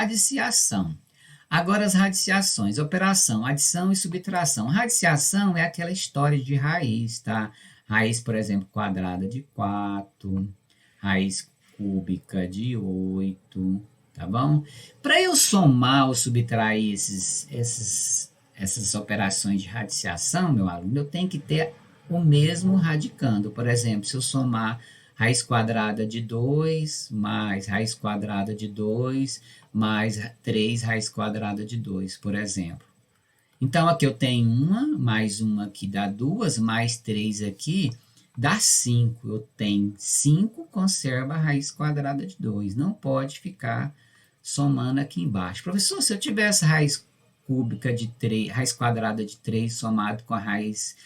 radiciação. Agora as radiciações, operação, adição e subtração. Radiciação é aquela história de raiz, tá? Raiz, por exemplo, quadrada de 4, raiz cúbica de 8, tá bom? Para eu somar ou subtrair essas operações de radiciação, meu aluno, eu tenho que ter o mesmo radicando. Por exemplo, se eu somar raiz quadrada de 2 mais raiz quadrada de 2 mais 3 raiz quadrada de 2, por exemplo. Então, aqui eu tenho uma, mais uma aqui dá 2, mais 3 aqui dá 5. Eu tenho 5, conserva a raiz quadrada de 2. Não pode ficar somando aqui embaixo. Professor, se eu tivesse raiz cúbica de 3, raiz quadrada de 3 somado com a raiz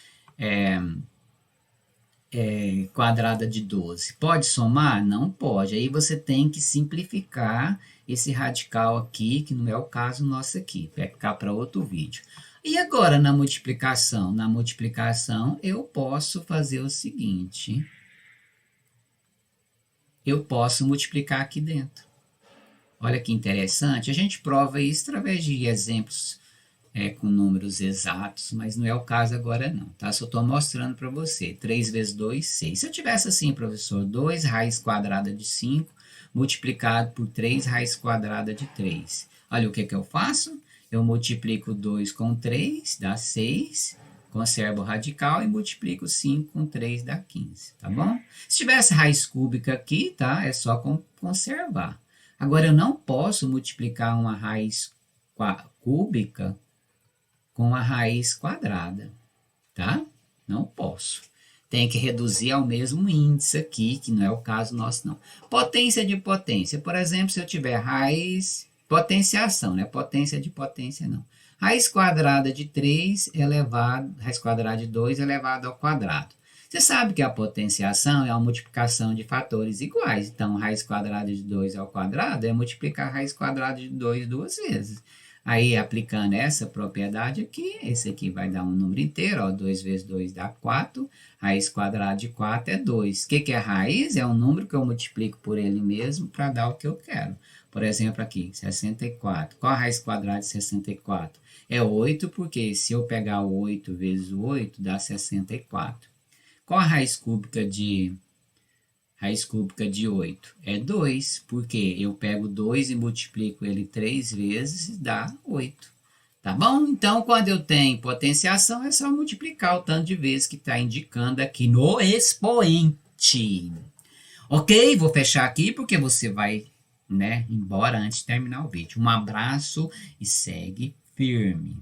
quadrada de 12. Pode somar? Não pode. Aí você tem que simplificar esse radical aqui, que não é o caso nosso aqui. Vai ficar para outro vídeo. E agora na multiplicação? Na multiplicação eu posso fazer o seguinte. Eu posso multiplicar aqui dentro. Olha que interessante. A gente prova isso através de exemplos com números exatos, mas não é o caso agora não, tá? Só estou mostrando para você. 3 vezes 2, 6. Se eu tivesse assim, professor, 2 raiz quadrada de 5 multiplicado por 3 raiz quadrada de 3. Olha o que eu faço? Eu multiplico 2 com 3, dá 6, conservo o radical e multiplico 5 com 3, dá 15, tá bom? Se tivesse raiz cúbica aqui, tá? É só conservar. Agora, eu não posso multiplicar uma raiz cúbica com a raiz quadrada, tá? Não posso. Tem que reduzir ao mesmo índice aqui, que não é o caso nosso, não. Potência de potência. Por exemplo, se eu tiver raiz... Potenciação, né? Potência de potência, não. Raiz quadrada de 3 elevado... Raiz quadrada de 2 elevado ao quadrado. Você sabe que a potenciação é a multiplicação de fatores iguais. Então, raiz quadrada de 2 ao quadrado é multiplicar a raiz quadrada de 2 duas vezes. Aí, aplicando essa propriedade aqui, esse aqui vai dar um número inteiro, ó, 2 vezes 2 dá 4, raiz quadrada de 4 é 2. O que é raiz? É um número que eu multiplico por ele mesmo para dar o que eu quero. Por exemplo, aqui, 64. Qual a raiz quadrada de 64? É 8, porque se eu pegar o 8 vezes o 8, dá 64. Qual a raiz cúbica de 8? É 2, porque eu pego 2 e multiplico ele 3 vezes, dá 8. Tá bom? Então, quando eu tenho potenciação, é só multiplicar o tanto de vezes que está indicando aqui no expoente. Ok? Vou fechar aqui porque você vai, embora antes de terminar o vídeo. Um abraço e segue firme.